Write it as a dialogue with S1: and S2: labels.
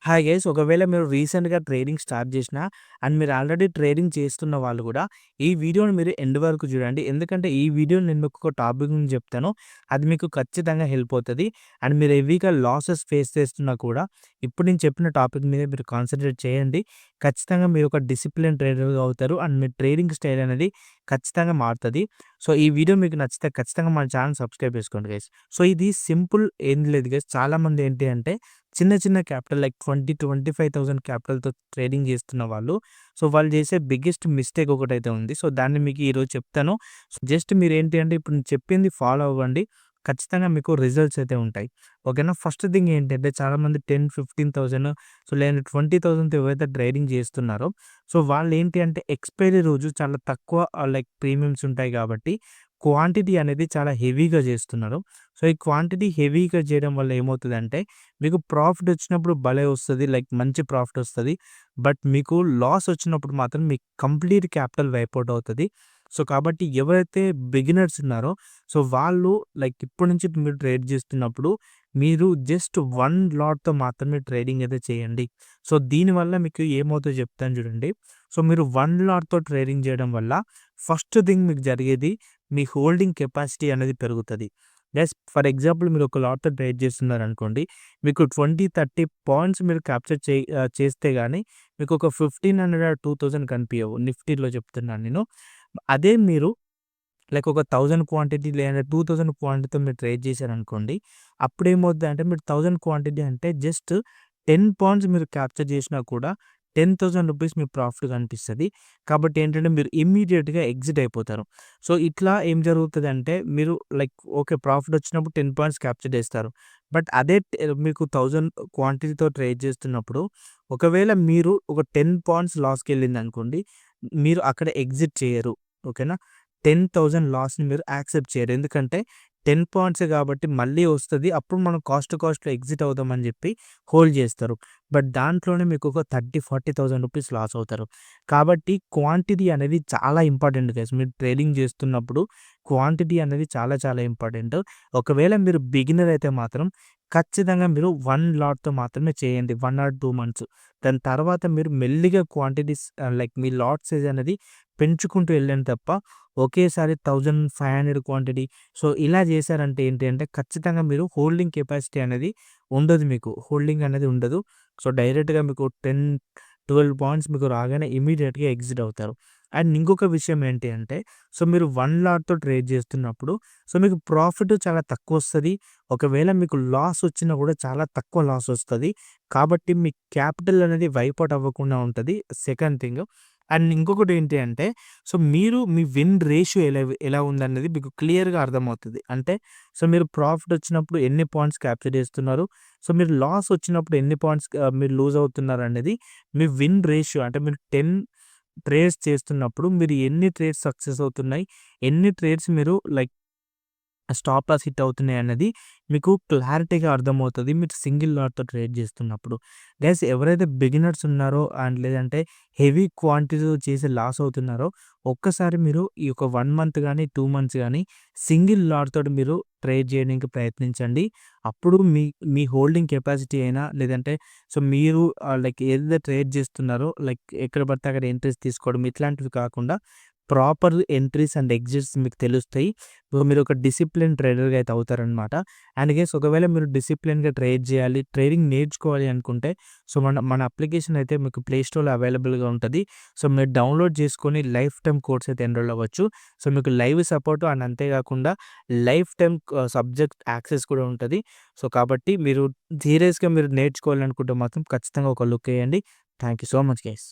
S1: Hi guys ఒకవేళ మీరు రీసెంట్‌గా ట్రేడింగ్ స్టార్ట్ చేసినా అండ్ మీరు ఆల్రెడీ ట్రేడింగ్ చేస్తున్న వాళ్ళు కూడా ఈ వీడియోని మీరు ఎండ్ వరకు చూడండి. ఎందుకంటే ఈ వీడియోలో నేను మీకు ఒక టాపిక్ గురించి చెప్తాను. అది మీకు ఖచ్చితంగా హెల్ప్ అవుతది. అండ్ మీరు హెవీగా లాసెస్ ఫేస్ చేస్తున్నా కూడా ఇప్పుడు నేను చెప్పిన టాపిక్ మీద మీరు కాన్సంట్రేట్ చేయండి. ఖచ్చితంగా మీరు ఒక డిసిప్లిన్ ట్రేడర్‌గా అవుతారు. అండ్ మీ ట్రేడింగ్ స్టైల్ అనేది ఖచ్చితంగా మారుతది. సో ఈ వీడియో మీకు నచ్చితే ఖచ్చితంగా మన ఛానెల్ సబ్స్క్రైబ్ చేసుకోండి గైస్. సో ఇది సింపుల్ ఏం లేదు గైస్. చాలామంది ఏంటి అంటే చిన్న చిన్న క్యాపిటల్ లైక్ 20,000-25,000 క్యాపిటల్‌తో ట్రేడింగ్ చేస్తున్న వాళ్ళు. సో, వాళ్ళు చేసే బిగ్గెస్ట్ మిస్టేక్ ఒకటైతే ఉంది. సో, దాన్ని మీకు ఈరోజు చెప్తాను. జస్ట్ మీరేంటి అంటే ఇప్పుడు నేను చెప్పింది ఫాలో అవ్వండి. ఖచ్చితంగా మీకు రిజల్ట్స్ అయితే ఉంటాయి. ఓకేనా. ఫస్ట్ థింగ్ ఏంటంటే చాలామంది 10, 15,000 సో, లేదా 20,000తో ఎవరైతే ట్రేడింగ్ చేస్తున్నారో సో, వాళ్ళేంటి అంటే ఎక్స్‌పైరీ రోజు చాలా తక్కువ లైక్ ప్రీమియమ్స్ ఉంటాయి కాబట్టి క్వాంటిటీ అనేది చాలా హెవీగా చేస్తున్నారు. సో, ఈ క్వాంటిటీ హెవీగా చేయడం వల్ల ఏమవుతదంటే మీకు ప్రాఫిట్ వచ్చినప్పుడు భలే వస్తది. లైక్ మంచి ప్రాఫిట్ వస్తది. బట్ మీకు లాస్ వచ్చినప్పుడు మాత్రం మీకు కంప్లీట్ క్యాపిటల్ వైప్ ఔట్ అవుతది. సో, కాబట్టి ఎవరైతే బిగినర్స్ ఉన్నారో సో, వాళ్ళు లైక్ ఇప్పటి నుంచి మీరు ట్రేడ్ చేస్తున్నప్పుడు మీరు జస్ట్ 1 లాట్‌తో మాత్రమే ట్రేడింగ్ అయితే చేయండి. సో, దీనివల్ల మీకు ఏమవుతదో చెప్తాను చూడండి. సో, మీరు 1 లాట్‌తో ట్రేడింగ్ చేయడం వల్ల ఫస్ట్ థింగ్ మీకు జరిగేది మీ హోల్డింగ్ కెపాసిటీ అనేది పెరుగుతది. గైస్ ఫర్ ఎగ్జాంపుల్ మీరు ఒక లాట్‌తో ట్రేడ్ చేస్తున్నారనుకోండి. మీకు 20, 30 పాయింట్స్ మీరు క్యాప్చర్ చేస్తే గాని మీకు ఒక 1500 ఆర్ 2000 కనిపియవు. నిఫ్టీలో చెప్తున్నాను నేను. అదే మీరు లైక్ ఒక 1000 క్వాంటిటీ లేదా 2000 క్వాంటిటీతో మీరు ట్రేడ్ చేశారనుకోండి. అప్పుడేమవుద్దంటే మీరు 1000 క్వాంటిటీ అంటే జస్ట్ 10 పాయింట్స్ మీరు క్యాప్చర్ చేసినా కూడా రూ. 10,000 మీకు ప్రాఫిట్ కనిపిస్తది. కాబట్టి ఏంటంటే మీరు ఇమ్మీడియేట్‌గా ఎగ్జిట్ అయిపోతారు. సో, ఇట్లా ఏం జరుగుతదంటే మీరు లైక్ ఓకే. ప్రాఫిట్ వచ్చినప్పుడు 10 పాయింట్స్ క్యాప్చర్ చేస్తారు. బట్ అదే మీకు 1000 క్వాంటిటీతో ట్రేడ్ చేస్తున్నప్పుడు ఒకవేళ మీరు ఒక 10 పాయింట్స్ లాస్‌కెళ్ళిందనుకోండి. మీరు అక్కడ ఎగ్జిట్ చేయరు. ఓకేనా. 10,000 లాస్‌ని మీరు యాక్సెప్ట్ చేయరు. ఎందుకంటే 10 పాయింట్సే కాబట్టి మళ్ళీ వస్తది. అప్పుడు మనం కాస్ట్‌లో ఎగ్జిట్ అవుదామని చెప్పి హోల్డ్ చేస్తారు. బట్ దాంట్లోనే మీకు ఒక 30,000, 40,000 రూపీస్ లాస్ అవుతారు. కాబట్టి క్వాంటిటీ అనేది చాలా ఇంపార్టెంట్ గైస్. మీరు ట్రేడింగ్ చేస్తున్నప్పుడు క్వాంటిటీ అనేది చాలా చాలా ఇంపార్టెంట్. ఒకవేళ మీరు బిగినర్ అయితే మాత్రం ఖచ్చితంగా మీరు 1 లాట్‌తో మాత్రమే చేయండి. 1 ఆర్ 2 మంత్స్. దాని తర్వాత మీరు మెల్లిగా క్వాంటిటీస్ లైక్ మీ లాట్ సైజ్ అనేది పెంచుకుంటూ వెళ్ళండి తప్ప ఒకేసారి 1500 క్వాంటిటీ సో, ఇలా చేశారంటే ఏంటి అంటే ఖచ్చితంగా మీరు హోల్డింగ్ కెపాసిటీ అనేది ఉండదు మీకు. హోల్డింగ్ అనేది ఉండదు. సో, డైరెక్ట్‌గా మీకు 10, 12 పాయింట్స్ మీకు రాగానే ఇమ్మీడియేట్‌గా ఎగ్జిట్ అవుతారు. అండ్ ఇంకొక విషయం ఏంటి అంటే సో, మీరు 1 లాట్‌తో ట్రేడ్ చేస్తున్నప్పుడు సో, మీకు ప్రాఫిట్ చాలా తక్కువొస్తది. ఒకవేళ మీకు లాస్ వచ్చినా కూడా చాలా తక్కువ లాస్ వస్తది. కాబట్టి మీ క్యాపిటల్ అనేది వైప్ ఔట్ అవ్వకుండా ఉంటది. Second thing. అండ్ ఇంకొకటి ఏంటి అంటే సో, మీరు మీ విన్ రేషియో ఎలా ఉందన్నది మీకు క్లియర్‌గా అర్థమవుతది. అంటే సో, మీరు ప్రాఫిట్ వచ్చినప్పుడు ఎన్ని పాయింట్స్ క్యాప్చర్ చేస్తున్నారు? సో, మీరు లాస్ వచ్చినప్పుడు ఎన్ని పాయింట్స్ మీరు లూజ్ అవుతున్నారనేది మీ విన్ రేషియో అంటే మీరు 10 ట్రేడ్స్ చేస్తున్నప్పుడు మీరు ఎన్ని ట్రేడ్స్ సక్సెస్ అవుతున్నాయి? ఎన్ని ట్రేడ్స్ మీరు లైక్ స్టాప్ లాస్ హిట్ అవుతున్నాయి అన్నది మీకు క్లారిటీగా అర్థమవుతది. మీరు సింగిల్ లాట్‌తో ట్రేడ్ చేస్తున్నప్పుడు. గైస్ ఎవరైతే బిగినర్స్ ఉన్నారో అండ్ లేదంటే హెవీ క్వాంటిటీతో చేసి లాస్ అవుతున్నారో ఒక్కసారి మీరు ఈ యొక్క 1 మంత్ గాని, 2 మంత్స్ గాని సింగిల్ లాట్ తోటి మీరు ట్రేడ్ చేయడానికి ప్రయత్నించండి. అప్పుడు మీ హోల్డింగ్ కెపాసిటీ అయినా లేదంటే సో మీరు లైక్ ఏదైతే ట్రేడ్ చేస్తున్నారో లైక్ ఎక్కడ పడితే అక్కడ ఎంట్రీస్ తీసుకోవడం ఇట్లాంటివి కాకుండా ప్రాపర్ ఎంట్రీస్ అండ్ ఎగ్జిట్స్ మీకు తెలుస్తాయి. సో, మీరు ఒక డిసిప్లిన్ ట్రేడర్‌గా అయితే అవుతారనమాట. అండ్ గైస్ ఒకవేళ మీరు డిసిప్లిన్‌గా ట్రేడ్ చేయాలి, ట్రేడింగ్ నేర్చుకోవాలి అనుకుంటే సో, మన అప్లికేషన్ అయితే మీకు ప్లే స్టోర్‌లో అవైలబుల్‌గా ఉంటది. సో, మీరు డౌన్‌లోడ్ చేసుకొని లైఫ్ టైమ్ కోర్స్ అయితే ఎన్రోల్ అవ్వచ్చు. సో, మీకు లైవ్ సపోర్ట్ అండ్ అంతేకాకుండా లైఫ్ టైమ్ సబ్జెక్ట్ యాక్సెస్ కూడా ఉంటది. సో, కాబట్టి మీరు సీరియస్‌గా మీరు నేర్చుకోవాలనుకుంటే మాత్రం ఖచ్చితంగా ఒక లుక్ ఎయండి. Thank you so much guys.